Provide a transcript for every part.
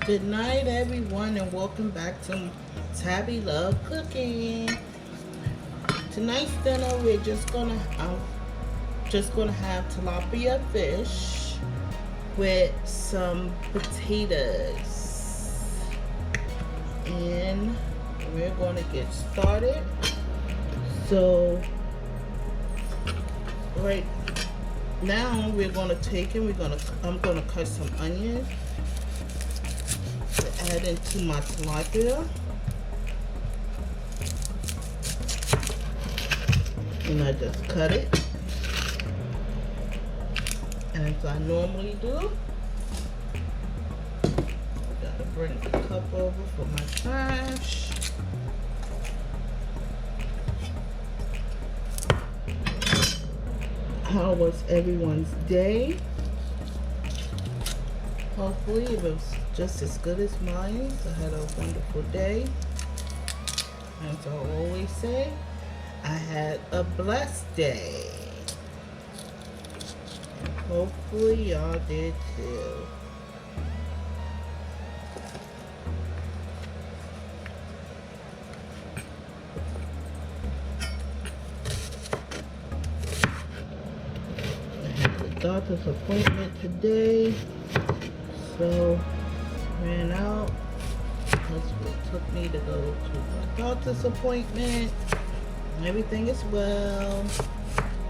Good night, everyone, and welcome back to Tabby Love Cooking. Tonight's dinner, we're just gonna have tilapia fish with some potatoes, and we're gonna get started. So, right now, we're gonna take and I'm gonna cut some onions to add into my tilapia. And I just cut it as I normally do. Gotta bring the cup over for my trash. How was everyone's day? Hopefully it was just as good as mine. I had a wonderful day. As I always say, I had a blessed day. Hopefully y'all did too. I had the doctor's appointment today, so ran out. That's what took me to go to my doctor's appointment. Everything is well.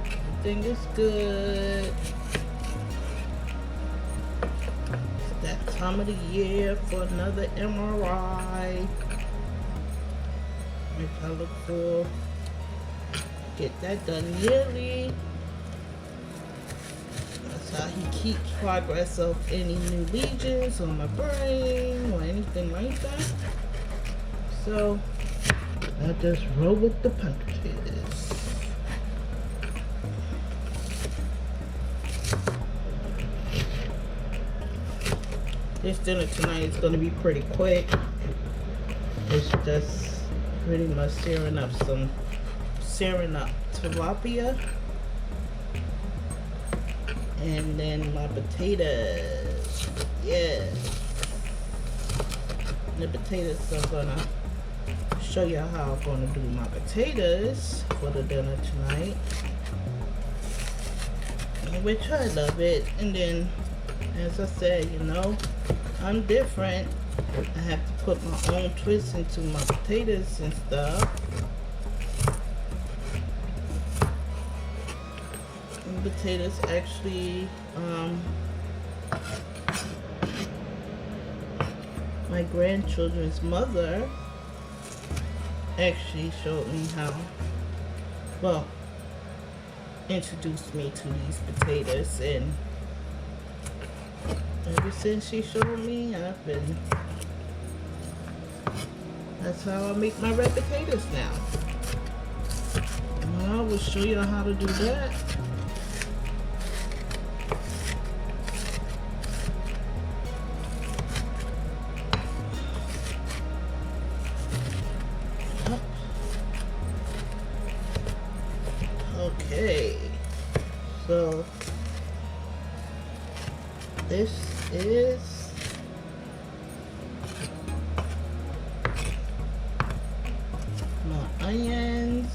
Everything is good. It's that time of the year for another MRI, which I look for. Get that done yearly. That's how he keeps progress of any new lesions on my brain or anything like that. So I just roll with the punches. This dinner tonight is going to be pretty quick. It's just pretty much searing up tilapia, and then my potatoes. Yes, the potatoes I'm gonna show you how I'm gonna do my potatoes for the dinner tonight, which I love it. And then, as I said, you know, I'm different. I have to put my own twist into my potatoes and stuff. And potatoes actually, my grandchildren's mother actually showed me how, well, introduced me to these potatoes, and ever since she showed me, that's how I make my red potatoes now. And I will show you how to do that. Okay, so this is my onions.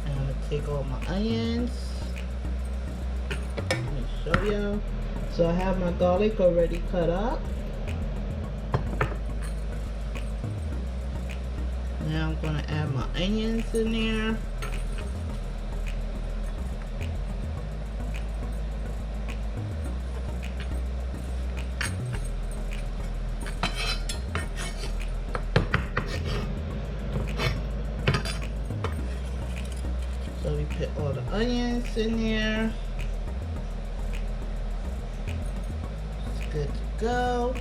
I'm gonna take all my onions. Let me show you. So I have my garlic already cut up. Now I'm going to add my onions in there. So we put all the onions in there. It's good to go.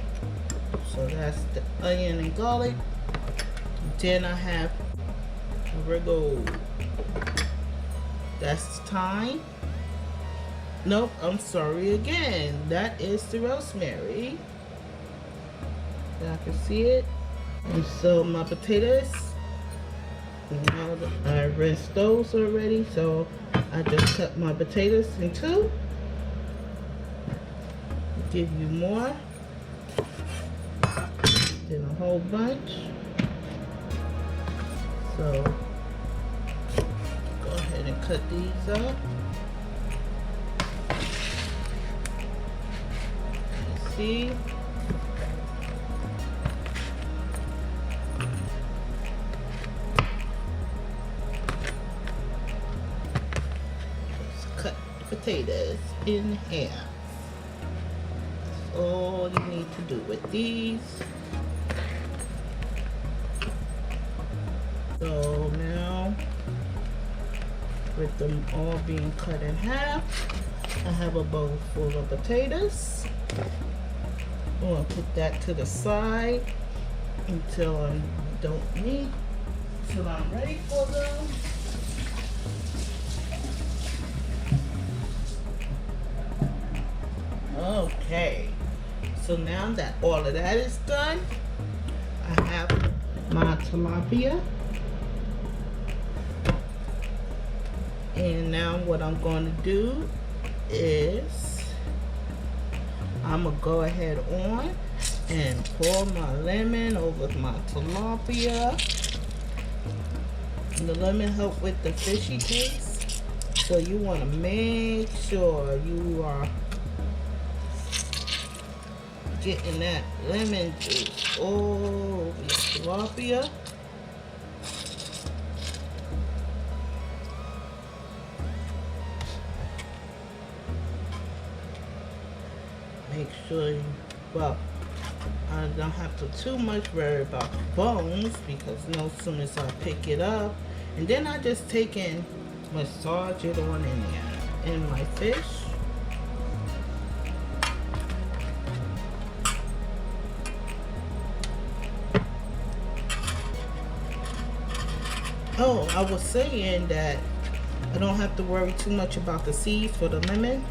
So that's the onion and garlic. Then I have Oregano. That's thyme. Nope, I'm sorry again. That is the rosemary. Y'all can see it. And so my potatoes, now I rinsed those already, so I just cut my potatoes in two. give you more than a whole bunch. So go ahead and cut these up. See? Let's cut the potatoes in half. That's all you need to do with these. So now, with them all being cut in half, I have a bowl full of potatoes. I'm going to put that to the side until I don't need, until I'm ready for them. Okay, so now that all of that is done, I have my tilapia. And now what I'm going to do is I'm going to go ahead on and pour my lemon over my tilapia. And the lemon helps with the fishy taste. So you want to make sure you are getting that lemon juice all over your tilapia. Make sure you, well, I don't have to too much worry about the bones, because no sooner as I pick it up, and then I just take and massage it on in there in my fish. Oh, I was saying that I don't have to worry too much about the seeds for the lemon,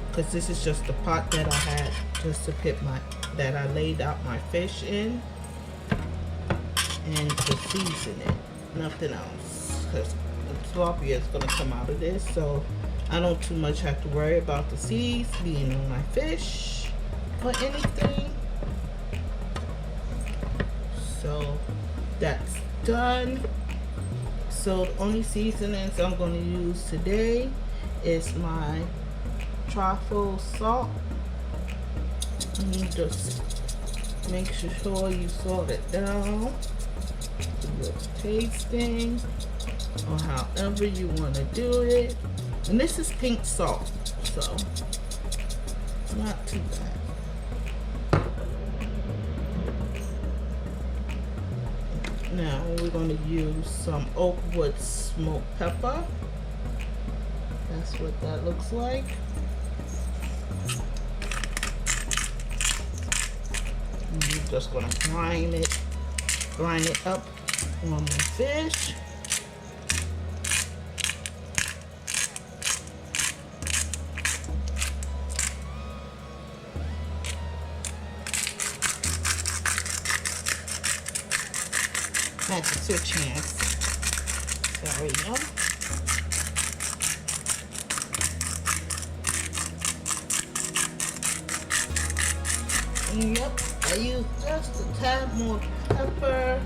because this is just the pot that I had just to put that I laid out my fish in, and to season it, nothing else, because the tilapia is going to come out of this, so I don't too much have to worry about the seeds being on my fish or anything. So that's done. So the only seasonings I'm going to use today is my truffle salt. And you just make sure you salt it down to your tasting, or however you want to do it. And this is pink salt, so not too bad. Now we're going to use some oakwood smoked pepper. That's what that looks like. And you're just going to grind it up on my fish. Had to switch hands. Sorry, no. Yep, I used just a tad more pepper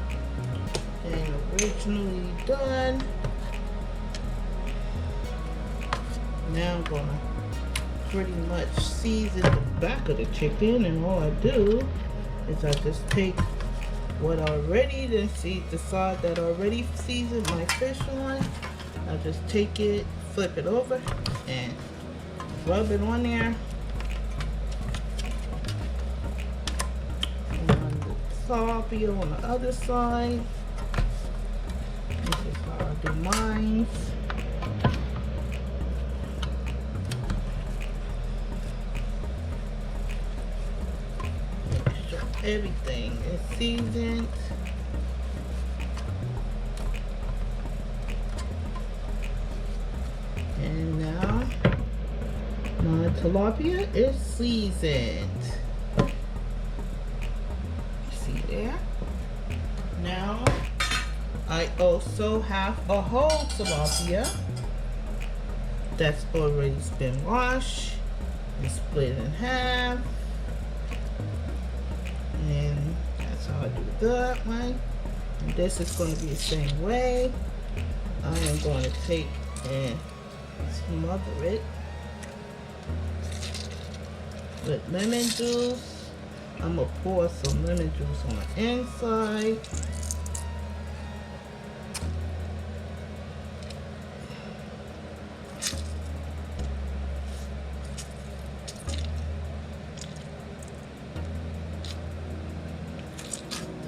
than originally done. Now I'm gonna pretty much season the back of the chicken, and all I do is I just take what already, then see the side that already seasoned my fish on. I just take it, flip it over, and rub it on there. On the tilapia on the other side. This is how I do mine. Everything is seasoned. And now my tilapia is seasoned. See there? Now I also have a whole tilapia that's already been washed and split in half. how I do that one. And this is going to be the same way. I am going to take and smother it with lemon juice. I'm going to pour some lemon juice on the inside.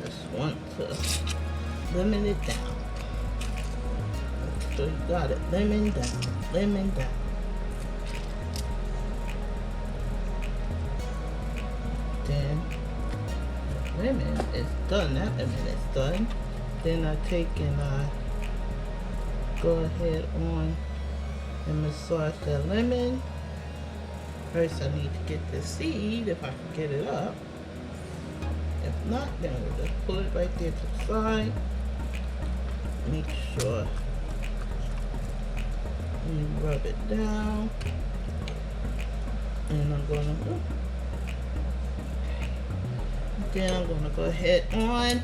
Just want to lemon it down. So you got it, lemon down, lemon down. Then the lemon is done, that lemon is done. Then I take and I go ahead on and massage that lemon. First I need to get the seed, if I can get it up. If not, then we'll just pull it right there to the side. Make sure you rub it down. And I'm gonna then I'm gonna go ahead on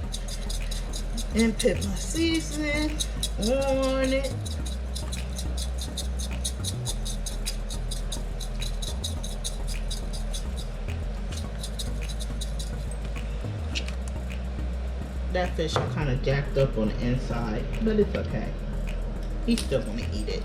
and put my seasoning on it. That fish is kind of jacked up on the inside, but it's okay. He's still gonna eat it.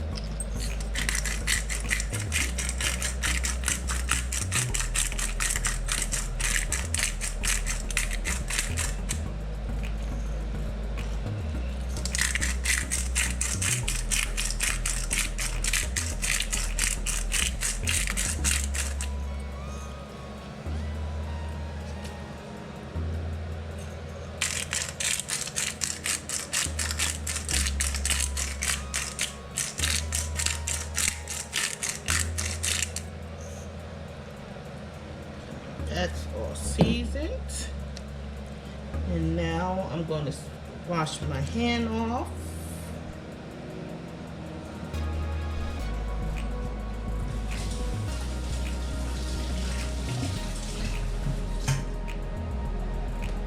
That's all seasoned. And now I'm going to wash my hand off.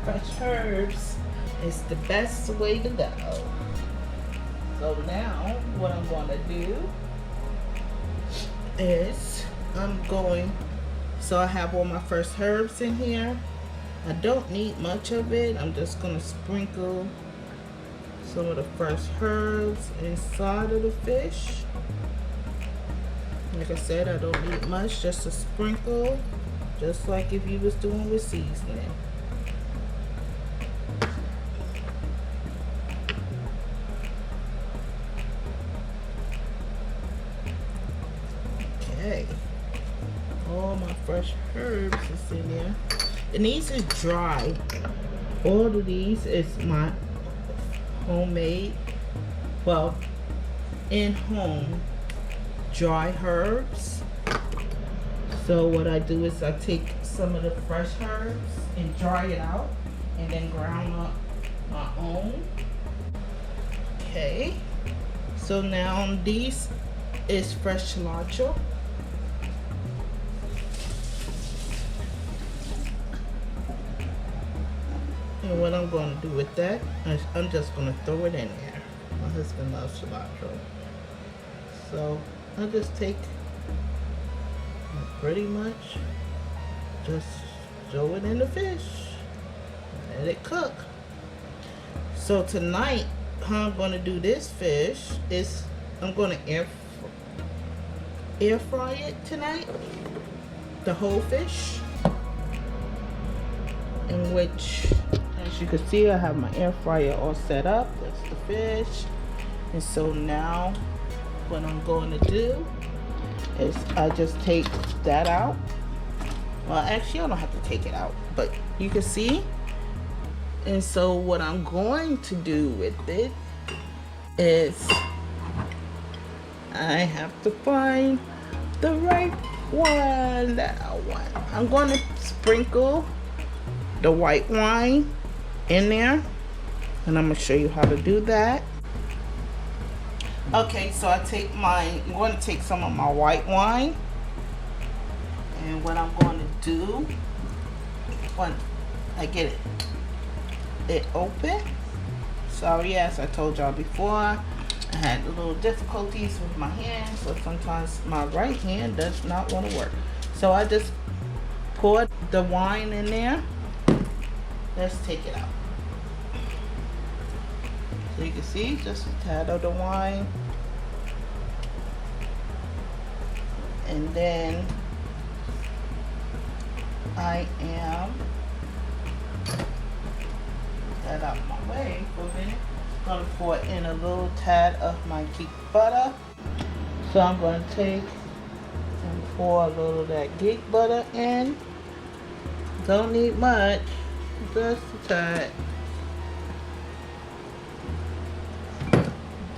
Fresh herbs is the best way to go. So now what I'm going to do is so I have all my fresh herbs in here. I don't need much of it. I'm just gonna sprinkle some of the fresh herbs inside of the fish. Like I said, I don't need much, just a sprinkle, just like if you was doing with seasoning. Okay. All my fresh herbs is in there. And these are dry. All of these is my homemade, well, in-home dry herbs. So what I do is I take some of the fresh herbs and dry it out and then ground up my own. Okay. So now these is fresh cilantro. And what I'm going to do with that is I'm just going to throw it in there. My husband loves cilantro. So I'll just take pretty much just throw it in the fish. Let it cook. So tonight, how I'm going to do this fish is I'm going to air fry it tonight. The whole fish. In which, as you can see, I have my air fryer all set up. That's the fish. And so now what I'm going to do is I just take that out. Well, actually I don't have to take it out, but you can see. And so what I'm going to do with it is I have to find the right one that I want. I'm going to sprinkle the white wine in there, and I'm going to show you how to do that. Okay, so I'm going to take some of my white wine, and what I'm going to do, when I get it it open. Sorry, as I told y'all before, I had a little difficulties with my hands, so sometimes my right hand does not want to work. So I just poured the wine in there. Let's take it out. So you can see just a tad of the wine. And then I am that out of my way for a minute. I'm gonna pour in a little tad of my ghee butter. So I'm gonna take and pour a little of that ghee butter in. Don't need much, just a tad.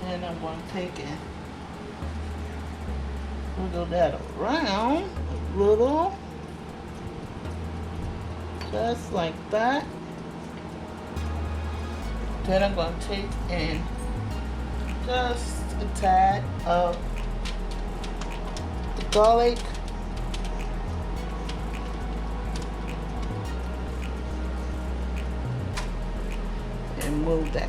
Then I'm gonna take and wiggle that around a little, just like that. Then I'm going to take in just a tad of the garlic. And move that.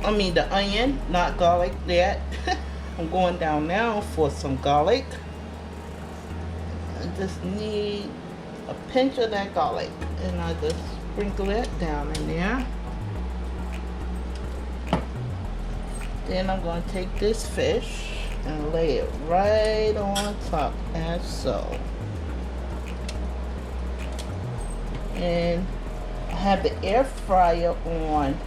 I mean the onion, not garlic yet. I'm going down now for some garlic. I just need a pinch of that garlic. And I just sprinkle it down in there. Then I'm going to take this fish and lay it right on top as so. And I have the air fryer on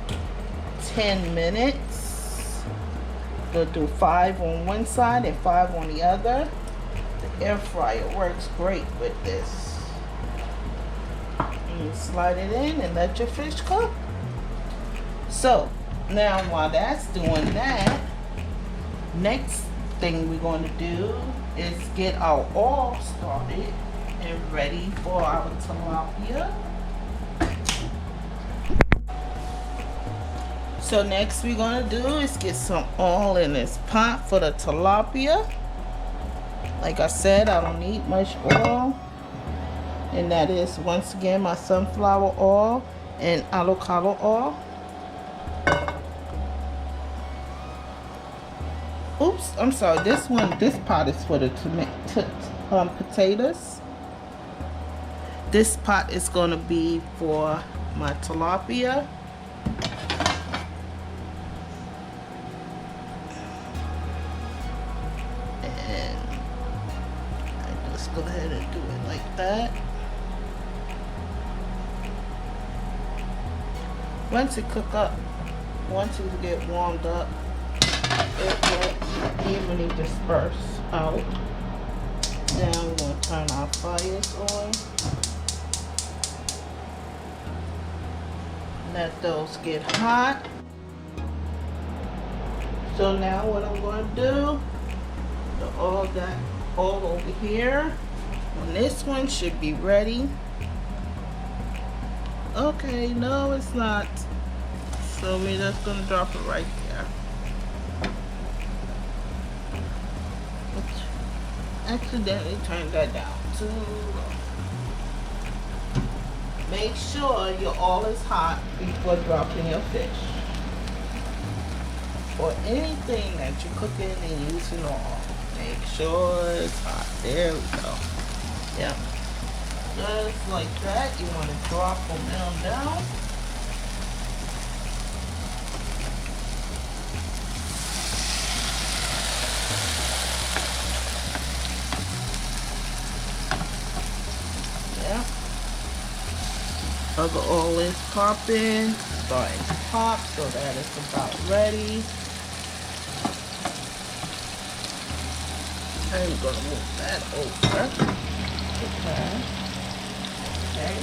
10 minutes. We'll do 5 on one side and 5 on the other. The air fryer works great with this. And slide it in and let your fish cook. So now while that's doing that, next thing we're going to do is get our oil started and ready for our tilapia. So next we're going to do is get some oil in this pot for the tilapia. Like I said, I don't need much oil. And that is once again my sunflower oil and avocado oil. Oops, I'm sorry. This pot is for the potatoes. This pot is going to be for my tilapia. And I just go ahead and do it like that. Once it cook up, once it get warmed up, it will evenly disperse out. Now we're going to turn our fires on. Let those get hot. So now what I'm going to do, the oil got all over here. And this one should be ready. Okay, no it's not. So we're just going to drop it right there. Accidentally turned that down too low. Make sure your oil is hot before dropping your fish. Or anything that you're cooking and using oil. Make sure it's hot. There we go. Yep. Just like that. You want to drop them down. Other oil is popping, starting to pop, so that is about ready. I'm gonna move that over. Okay.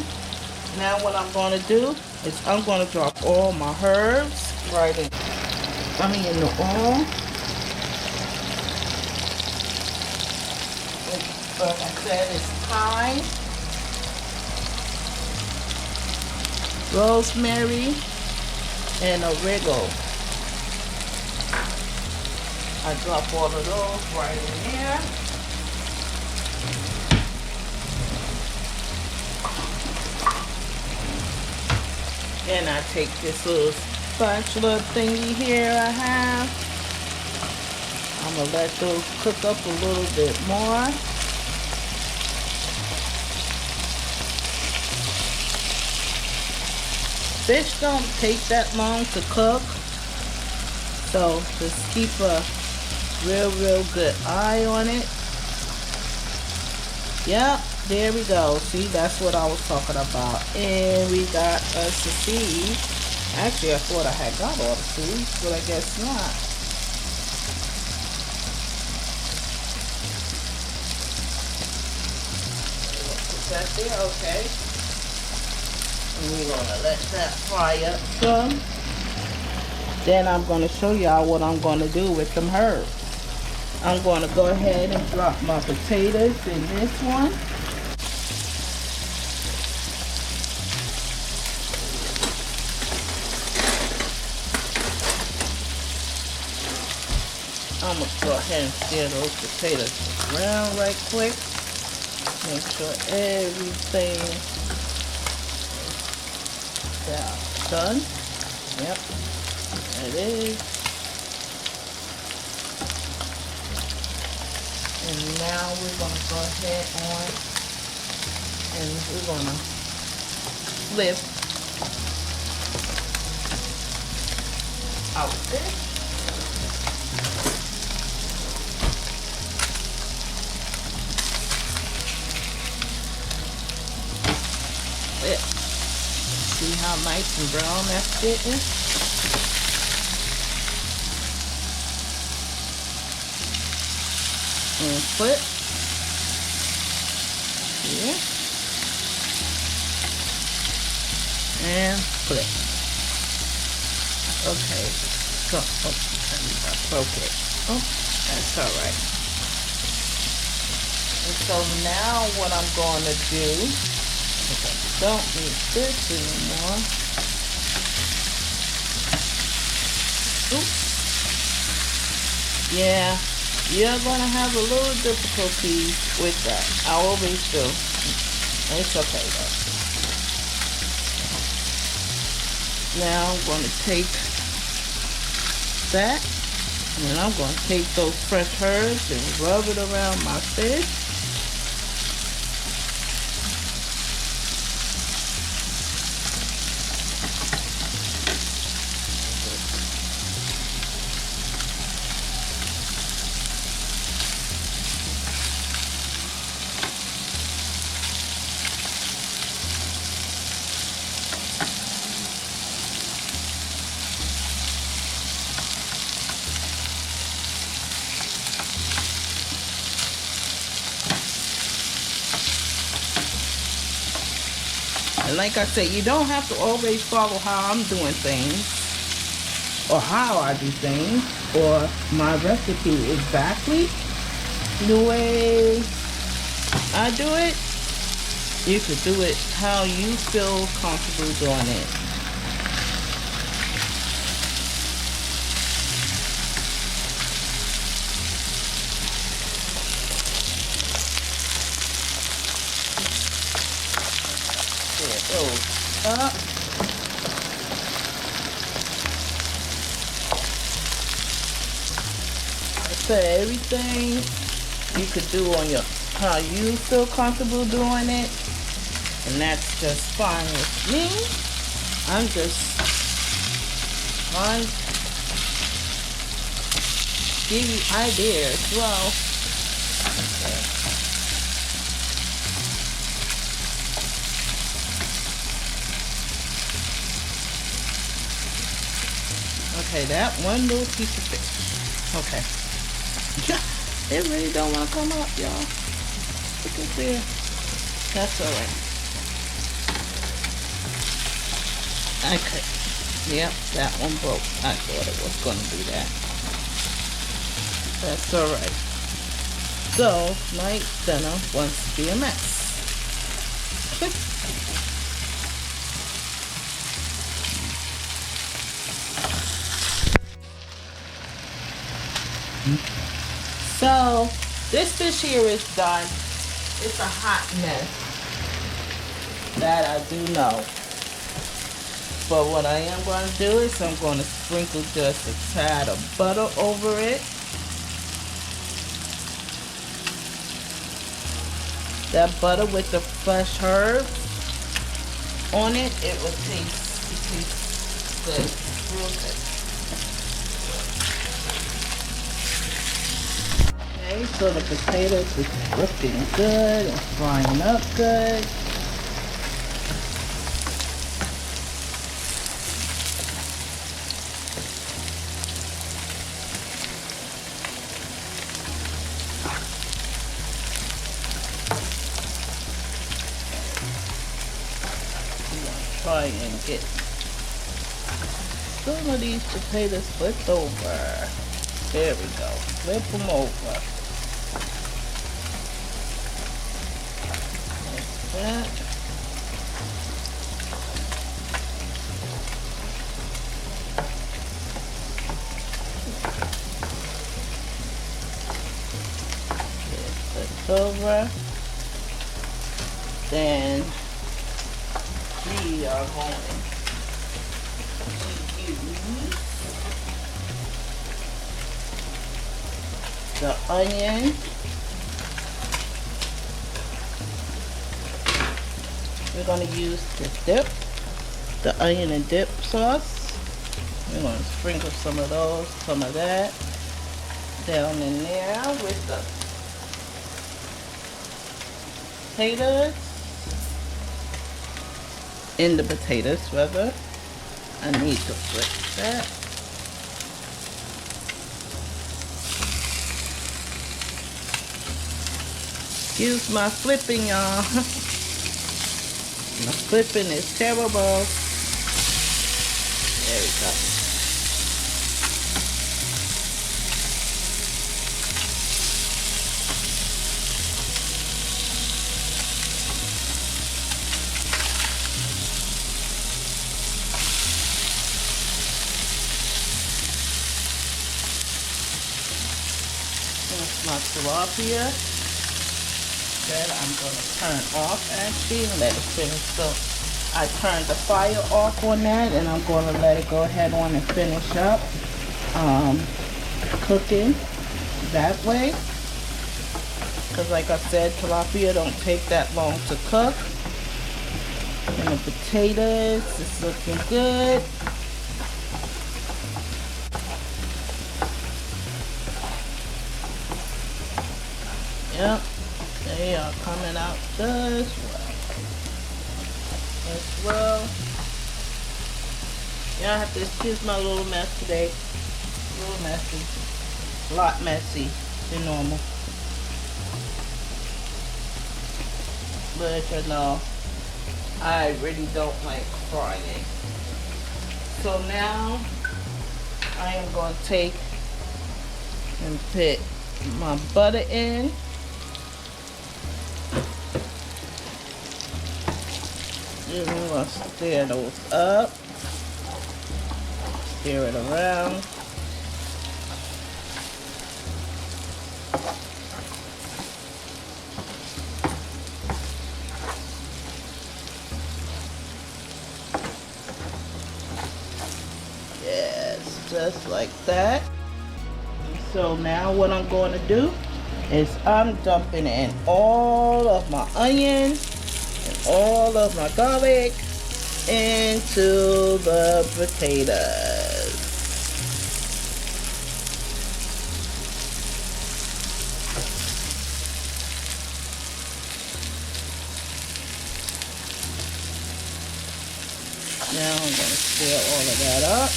Now what I'm gonna do is I'm gonna drop all my herbs right in. In the oil. Like I said, it's thyme, rosemary, and oregano. I drop all of those right in there. And I take this little spatula thingy here I have. I'm gonna let those cook up a little bit more. Fish don't take that long to cook, so just keep a real good eye on it. Yep, there we go. See, that's what I was talking about. And we got us the seed. Actually, I thought I had got all the seeds, but I guess not. Is that there? Okay. And we're gonna let that fry up some. Then I'm gonna show y'all what I'm gonna do with them herbs. I'm going to go ahead and drop my potatoes in this one. I'm going to go ahead and stir those potatoes around right quick. Make sure everything is done. Yep, there it is. And now we're going to go ahead on and we're going to flip out this. Flip. See how nice and brown that's getting? And flip here and flip. Okay, so I broke it. Oh, that's all right. And so now what I'm going to do is I don't need this anymore. Oops. Yeah. You're going to have a little difficulty with that. I always do. It's okay though. Now I'm going to take that and I'm going to take those fresh herbs and rub it around my fish. And like I said, you don't have to always follow how I'm doing things or how I do things or my recipe exactly the way I do it. You could do it how you feel comfortable doing it. Up. So everything you could do on your how you feel comfortable doing it, and that's just fine with me. I'm just trying to give you ideas as well. Okay, that one little piece of fish. Okay. It really don't want to come up, y'all. Look at there. That's alright. Okay. Yep, that one broke. I thought it was going to do that. That's alright. So, my dinner wants to be a mess. So this fish here is done. It's a hot mess. That I do know. But what I am going to do is I'm going to sprinkle just a tad of butter over it. That butter with the fresh herbs on it, it will taste good, real good. Okay, so the potatoes is looking good and frying up good. Try and get some of these potatoes flipped over. There we go. Flip them over. Like that. Get flipped over. Then we are going to use the onion. We're going to use the dip, the onion and dip sauce. We're going to sprinkle some of that down in there with the potatoes. In the potatoes, rather. I need to flip that. Excuse my flipping, y'all. My flipping is terrible. There we go. My tilapia that I'm going to turn off actually and let it finish. So I turned the fire off on that and I'm going to let it go ahead on and finish up cooking that way, because like I said, tilapia don't take that long to cook. And the potatoes is looking good. Yep, they are coming out just well. Yeah, I have to excuse my little mess today. A little messy. A lot messy than normal. But you know, I really don't like frying. So now I am going to take and put my butter in. And I'm going to stir those up. Stir it around. Yes, just like that. So now what I'm going to do is I'm dumping in all of my onions and all of my garlic into the potatoes. Now I'm going to stir all of that up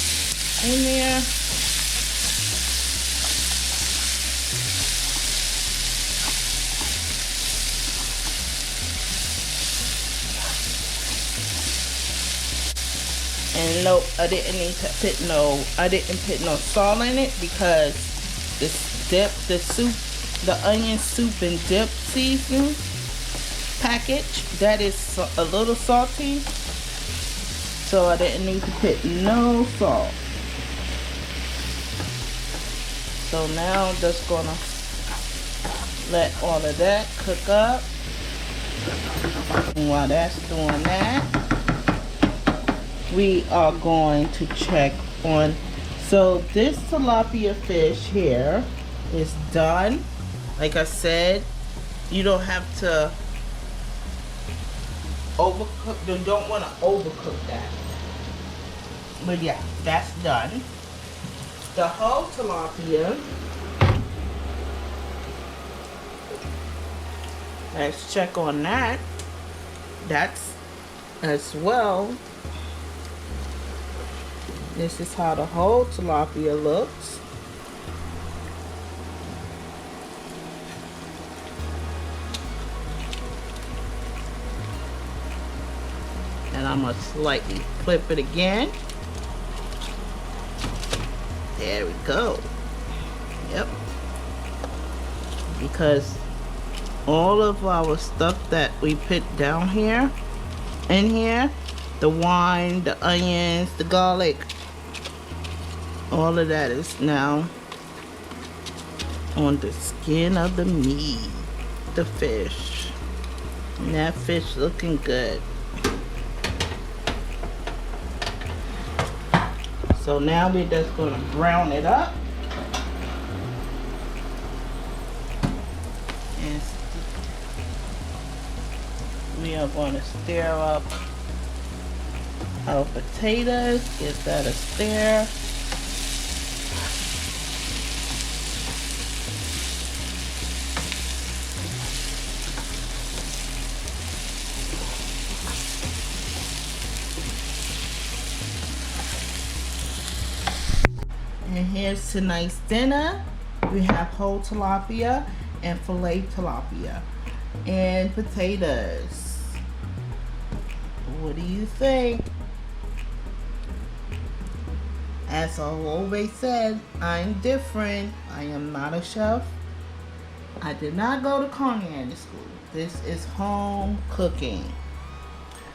in there. And no, I didn't put no salt in it because this dip, the onion soup and dip season package, that is a little salty. So I didn't need to put no salt. So now I'm just gonna let all of that cook up. And while that's doing that, we are going to check on. So this tilapia fish here is done. Like I said, you don't have to overcook. You don't want to overcook that. But yeah, that's done. The whole tilapia. Let's check on that. That's as well. This is how the whole tilapia looks. And I'm gonna slightly flip it again. There we go. Yep. Because all of our stuff that we put down here, in here, the wine, the onions, the garlic, all of that is now on the skin of the meat, the fish. And that fish looking good. So now we're just gonna brown it up. And we are going to stir up our potatoes, give that a stir. And here's tonight's dinner. We have whole tilapia and fillet tilapia and potatoes. What do you think? As I always said, I'm different. I am not a chef. I did not go to culinary school. This is home cooking.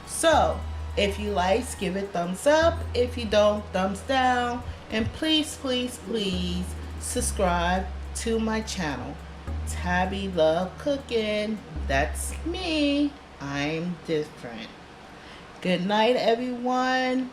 So, if you like, give it thumbs up. If you don't, thumbs down. And please, please, please subscribe to my channel. Tabby Love Cooking. That's me. I'm different. Good night, everyone.